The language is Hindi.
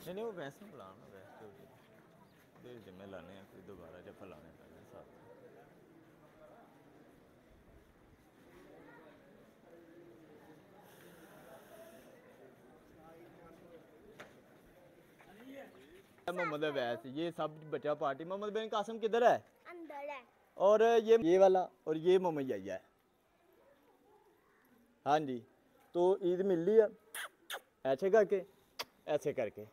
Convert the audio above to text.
नहीं वो वैसे बुलाना वैसे देर जिम्मे लाने हैं कोई दोबारा जब फैलाने पहले साथ मोहम्मद अवैस ये सब बचा पार्टी। मोहम्मद बिन कासिम किधर है? अंदर है। और ये वाला और ये मोहम्मद याया है। हाँ जी तो ईद मिल ली है ऐसे करके